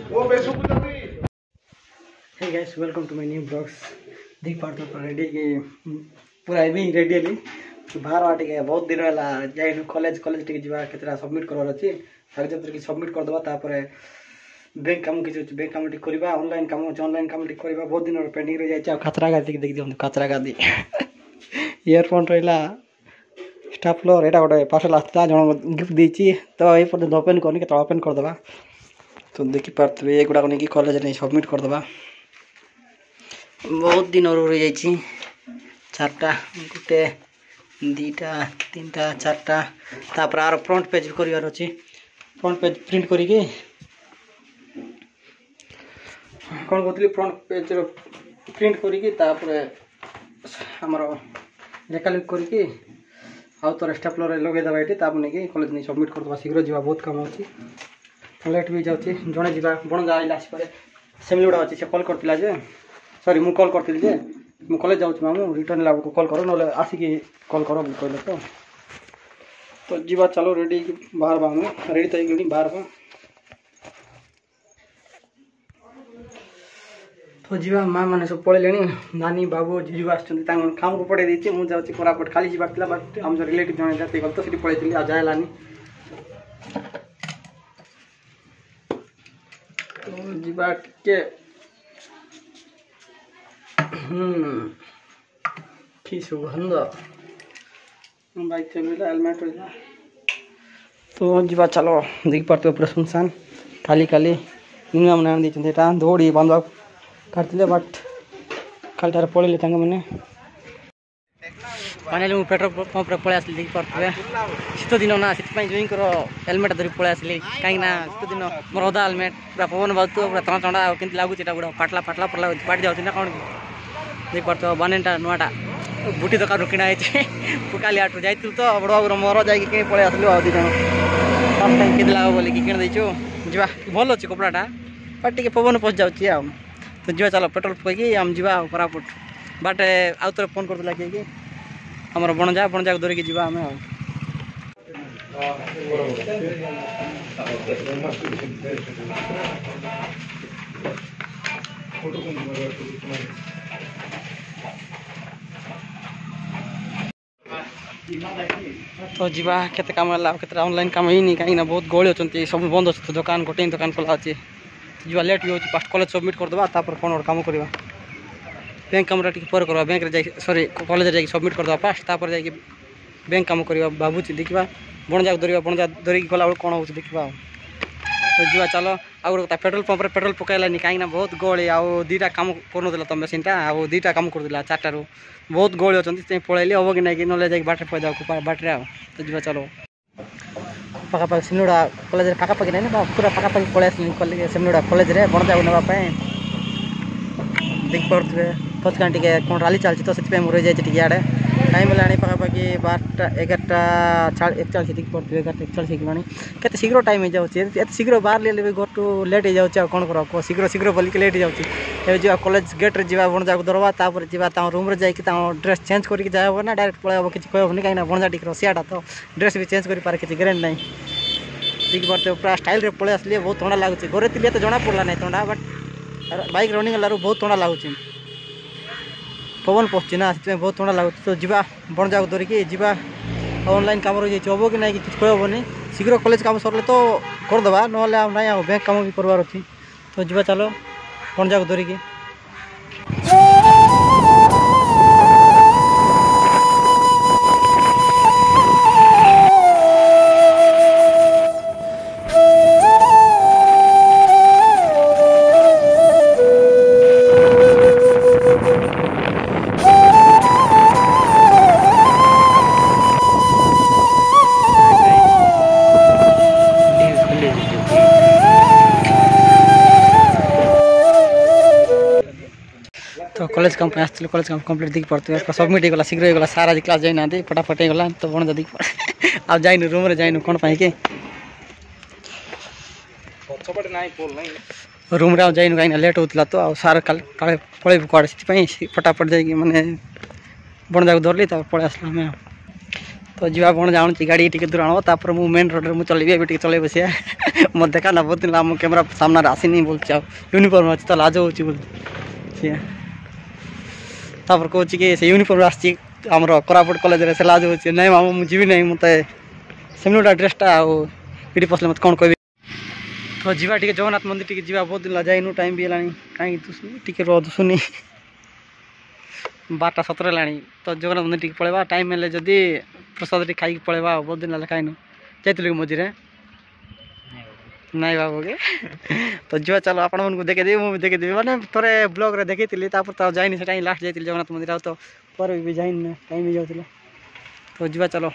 Hey guys, welcome to my new vlogs. देख part तो ready के पूरा एविंग रेडी है बाहर आटे के बहुत दिन वाला जाइन कॉलेज टिके जीवा केतरा सबमिट करवार अछि कागज पत्र की सबमिट कर दबा तापर बैंक काम किछ बैंक काम टिक करबा ऑनलाइन काम टिक करबा बहुत दिन पेंडिंग रह जाय खतरा गादी देख दियो खतरा गादी ईयरफोन रहला स्टापलर एटा गोटे पार्सल आस्ता जण गिफ्ट देछि तो ए पर ओपन करनी के तो ओपन कर दबा तो देखि पारतबे एगुडा कोनी की कॉलेज नै सबमिट कर दबा बहुत दिन और रह जाइए चार्टा गोटे दीटा तीनटा चार्टा तापर आर फ्रंट पेज कर फ्रंट पेज प्रिंट करिके कौन कहती फ्रंट पेज प्रिंट करिके तापर हमर रेकलिक करिके आउ तो स्टेपलर लगे दबा एटी तापर नहीं कॉलेज नहीं सबमिट कर दबा शीघ्र जीवा बहुत काम अछि लेट भी जाउछि जणे जीवा बण जाइला आसी पारे सेमिलुडा अछि से कॉल करतिला जे सॉरी मु कॉल करती जे मु कॉलेज जाउछ मामू रिटर्न लाब को कॉल करो नले आसी की कॉल करो कहले तो जीवा चलो रेडी बाहर बा हम रेडी तई गनी बाहर बा तो जीवा मां माने सब पळे लेनी नानी बाबू जीवा आछन तांग काम को पड़े देती मु जाउछ कोरापट खाली जीवा तिला बट हम जो रिलेटिव जने जाते गल तो सिटी पळे तिली आ जायलानी तो जीवा के की सुगंध बाइक चलेला हेलमेट होइला तो जीवा चलो देख पारते पूरा सुनसान खाली खाली नियम नाम दी एटा दौड़ी बांधवा करते बट खाली तार पड़े तंग मैंने फाइनली मुझे पेट्रोल पंप रे पळे आसली देख पारते शीत दिन ना से जोइन कर हेलमेट धरी पळे आसली कहीं शीत दिन मोर अधा हेलमेट पूरा पवन बात पूरा तना चंडा केमती लागुच गुड़ा फाटला फाटला पड़ला पाट जाऊँ ना कौन देख पार्थ बनेटा नुआटा बुटी दुकान किना पुकाली आठ जाइल तो बड़ बाबू मोर जाकि कि पलि आसलु आ दिन फर्स्ट टाइम किन लाग बोल कि किन देचु जीवा भल अच्छे कपड़ाटा बट टे पवन पशि जाऊँगी आ तो जीवा चलो पेट्रोल पकई आम जीवा कोरापुट बाटे आउ थे फोन करदेला कि आमर बणजा को धरिकी जीवा आम तो जीवा केते काम के ऑनलाइन काम ही नहीं कहीं बहुत गहली अच्छा सब बंद अच्छे तो दुकान गोटे दुकान खोला अच्छे जीवा लेट भी होती फास्ट कॉलेज सबमिट करदे तापर कौन गोटे कम करवा बैंक कम पर करवा बैंक रे सॉरी कॉलेज जाकि सबमिट करदे फास्ट तापर जाकि बैंक कम करवा भावुची देखा बणजा बणजा धरिकी गला कौन हो देखा तो जीवा चलो आउ पेट्रोल पंप रे पेट्रोल पकईलानी कहीं बहुत गहली आउ दीटा कम कर तुम मेसीनटा आउ दीटा कम करदेला चार्टारू बहुत गहली अच्छा पलैली हम कि ना कि ना जाए बाटे पड़े बाटे आ तो जीवा चलो पाखापाखि सेमिलुडा कॉलेज पाखापाखि नहीं ना पूरा पाखापाखि पलि आसली सेमिलुडा कॉलेज रे बणजा नापी देख पारे पचका टे कौन राली चलती तो से रही जाए आड़े टाइम है पाखापाखि 12:41 देख पारे 11:41 के शीघ्र टाइम हो जाए शीघ्र बाहर ले घर टू लेट हो जाए कौन कर शीघ्र शीघ्र बोलिक लेट हो जाए कॉलेज गेट रे जा बणजा को धरवा तापर जा रूम रे जाकि ड्रेस चेंज करके जाए ना डायरेक्ट पलैब कि कहबनी कहीं बणजा टी रसियाटा तो ड्रेस भी चेंज कर किसी ग्रेंड ना देख पारे पूरा स्टाइल रे पलि आसली बहुत ठंडा लगुच घरे थी तो जना पड़ा ना ठंडा बट बाइक रनिंग गलारू बहुत ठंडा लगुच पवन पशुची ना से बहुत ठंडा लगुच तो जीवा बणजा को धरिकी जीवा ऑनलाइन काम रही हम कि ना कि कहबनी शीघ्र कॉलेज काम सरले तो करदे ना ना बैंक काम भी करवार अच्छी तो जीवा चलो बणजा को धरिकी तो कॉलेज काम आसती कॉलेज काम कंप्लीट देख पारे सबमिट होगा शीघ्र होगा सारा आज क्लास जाइना फटाफट होगा तो बणजा देख आ जाइन रूम रे जाइन कौन पाई के रूम रे जाइन कहीं लेट होता तो सार काले पलैबू कड़े से फटाफट जाकि माने बणजा को धरली पलि आसला तो जी कौन जाऊँगी गाड़ी टी दूर आण तापर मु मेन रोड में चलि अभी चल बस मत देखा ना बहुत दिन आम कैमेरा सामने आसनी बोलती यूनिफॉर्म अच्छी तो लाज हो तापर कौच कि से यूनिफॉर्म आमर कोरापुट कॉलेज से लाज हो ना मामू मुझे ना मत सेम गोटा ड्रेसटा आठ पसले मत कौन कह तो जीवा टी जगन्नाथ मंदिर टी जा बहुत दिन जाइनु टाइम भी है कहीं टी दुसुनी 12:17 है तो जगन्नाथ मंदिर टी पलैबा टाइम है जदि प्रसाद टी खाई पलैबा बहुत दिन है खाइन जाइल मझे नाई बाबू के तो जो चलो आपण मन देखेदेवी मुझे देखेदेवी मैंने थोड़े ब्लॉग रे देखी तो जाइनी से लास्ट जाइए जगन्नाथ मंदिर तो पर भी जाइन टाइम भी जाऊँ तो जीवा चलो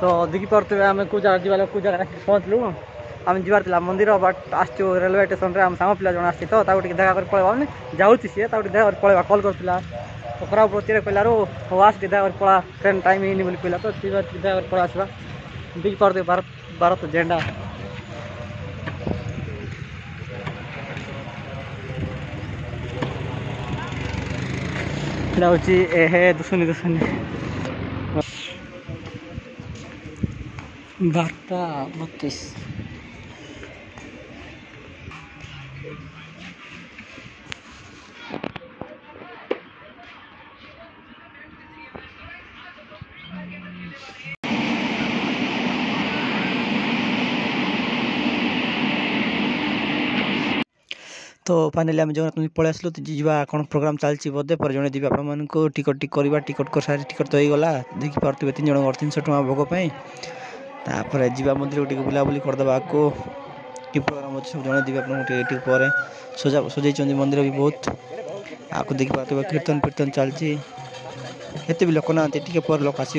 तो देखी पारे आम कौ जगह पहुँचलु आम जीवार मंदिर बट आसचु रेलवे स्टेशन रे आम सांग पिला जन आसी तो देखा कर पलैबा मैंने जाऊँ सी देखा कर पलैबा कल करता तो कोरापुट कहला आस देखा कर पड़ा ट्रेन टाइम ही बोली कहला तो देखा कर पड़ा आसवा देखी पारे भारत झेंडा हूँ दुसुनी दुसुनी 12:32 तो फाइनाली आम जगन्नाथ मंदिर पलि आसलु तो जीवा कौन प्रोग्राम चलती बोधे पर जन देवी आपण टिकट टिक करवा टिकट कर सारी टिकट तो होगा देखी पारे 3 जन 300 टଙ୍କା भोग तापर जीवा मंदिर टी बुलाबुली करदे को कि प्रोग्राम अच्छे सब जन देवी आप सजाई मंदिर भी बहुत आपको देखी पारे कीर्तन कीर्तन चलती एत भी लोक ना टे पर लोक आस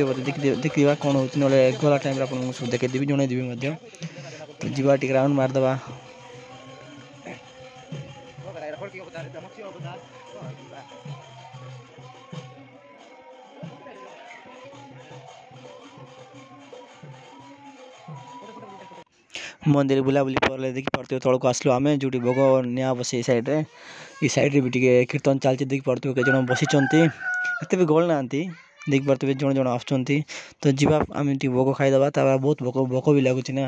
देखा कौन हो गला टाइम सब देखेदेवी जन देवी तो जीवा टी राउंड मारदे मंदिर बुलाबुली पर देखी पारे तौक आसलु आम जो भोग निया बस सैड्रे भी टी कीर्तन चलती देखी पारे कई जन बसी एत भी गल ना देखी पारे जन जन आसुँच तो जीवा आम टी भोग खाईदे बहुत भोक भी लगुच ना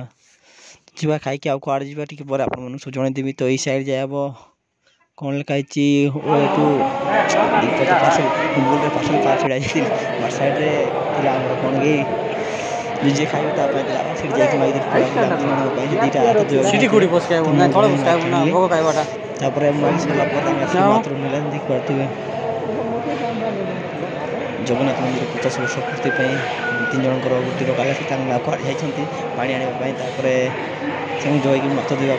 जीवा खाई आउ आड़े जावा टी आप सब जनईदेवी तो यही सैड जाए कौन लिखाई पार्सल पार्सल छड़ा सैड्रे कौन कि जे खाई जगन्नाथ मंदिर 50 वर्ष पूर्ति 3 जन गोटी रखा जाती पा आने जयक मत देवा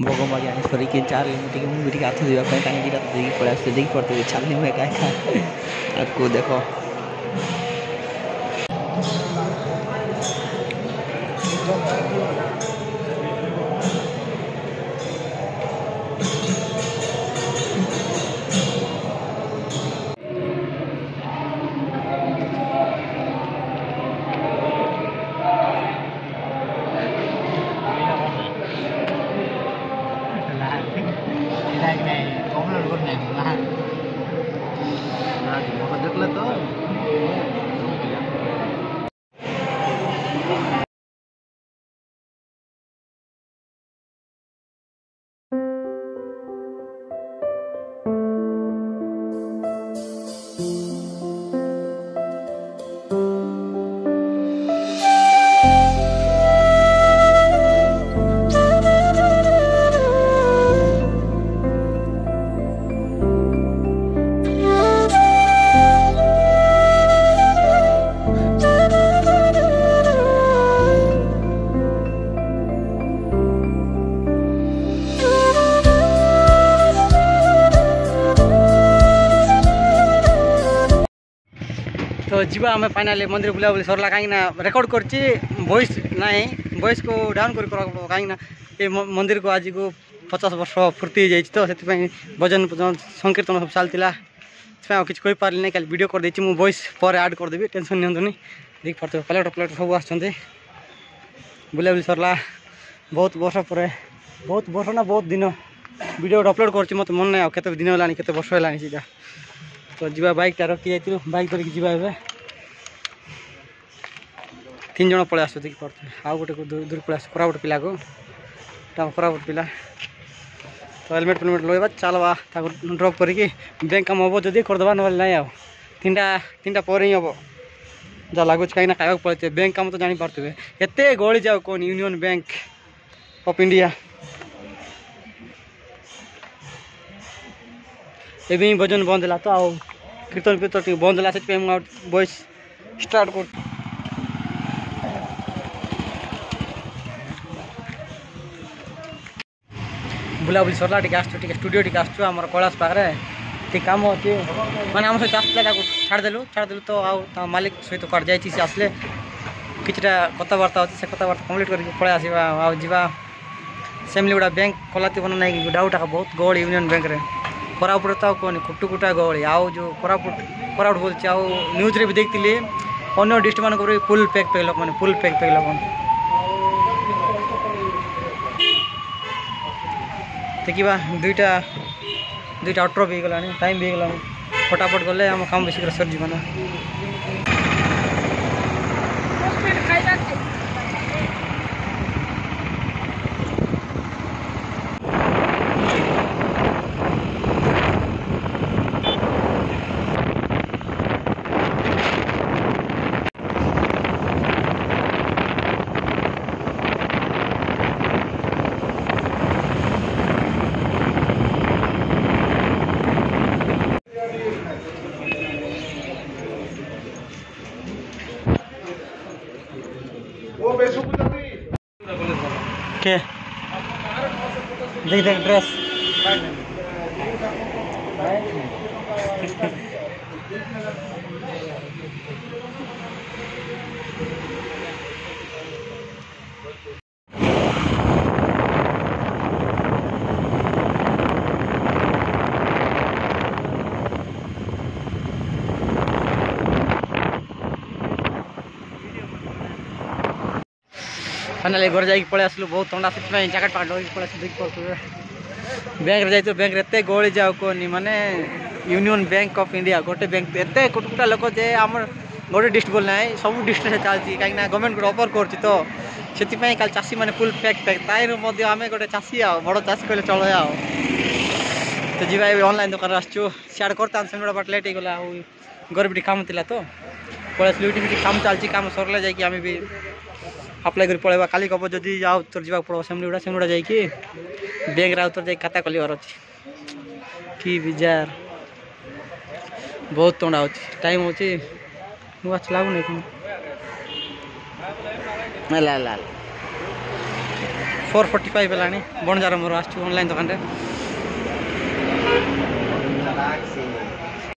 भोग मागे आने सर चार मुझे हाथ देवाई दीटा देखिए पड़े आस देखी पड़ते छाली मुझे क्या आपको देख तो जीवा आम फाइनाली मंदिर बुलाबुली सरला कहीं रेकर्ड कर वॉइस ना वॉइस को डाउन कर कहीं ये मंदिर को आज को 50 वर्ष पूर्ति हो तो से भजन भजन संकीर्तन सब चलता कि पारे नहीं वीडियो कर वॉइस पर ऐड करदेवी टेंशन नहीं देख पार्थ कलेक्टर सब आसुँच बुलाबुली सरला बहुत वर्ष पर बहुत वर्ष ना बहुत दिन वीडियो अपलोड कर मत मन ना केते दिन है केते वर्ष है सीधा तो जीवा बाइक टा रखी जाइए बाइक धरिकी जीवा ए 3 जन पलि आस देखी पार्थ आउ गोटे दूर पलि आस कोरापुट पिला को कोरापुट पिला तो हेलमेट फेलमेट लगे चलवा ड्रप करके बैंक काम हम जदि करदे ना ना तीन टा पर ही हम जहाँ लगुच कहीं खाया पड़ते बैंक काम तो जापारे एत गली जाओ कौन यूनियन बैंक ऑफ इंडिया एवं भजन बंद है तो आउ कीर्तन फीर्तन बंद है से वॉइस स्टार्ट कर बुलाबुली सरला टे स्टूडियो टे आम कैलाश पाखे टे कम अच्छे मैंने आम सहित आसला छाड़देलु तो आउ मालिक सहित कट जाइए आसले किटा कथबार्ता अच्छे से कथबार्ता कम्प्लीट करके पलि आसवा आउ जा सेमली गुड़ा बैंक खोला ना ना डाउट बहुत गहली यूनियन बैंक रे कोरापुट तो कहनी कुटुकुटा गहली आउ जो कोरापुट बोलती आउ न्यूज रे भी देखी अन्य डिस्ट्रिक्ट मान फुल पैक लोक मैंने फुल पैक लोक देखा दुईटा अठर भी गला टाइम भी गला फटाफट गले आम काम बेसिक सर जीवन के देख ड्रेस फाइनाली घर जाकि पलि आसलु बहुत ठंडा से जैकेट पैकेट लगे पलि देख पारे बैंक जाइए बैंक एत गहली जाओ कहनी माने यूनियन बैंक ऑफ इंडिया गोटे बैंक एत कुटुकुटा लोक जे आम गोटे डिस्ट्रिक्ट बोल ना सब डिस्ट्रिक्ट चलती कहीं गवर्नमेंट गोटे ऑफर कर काल चाषी मैंने फुल पैक ताइर आम गोटे चाषी आ बड़ चाषी कहले चल आ तो जी ऑनलाइन दुकान आसचु सियाड़ करता से बाट लेट होगा घर भी काम था तो पलि आसलु काम चलती काम सरले जाकि आम भी अप्लाई कर पड़ेगा काली कब जदि आउ तोर जावाक पड़ो सेमलीगुड़ा जाकि बैंक आउ तोर खाता खोलिबार अच्छे कि बिजार बहुत ठंडा हो टाइम हो नुआ लगुन कौन 4:45 है बणजार मोर आसचु ऑनलाइन दुकान रे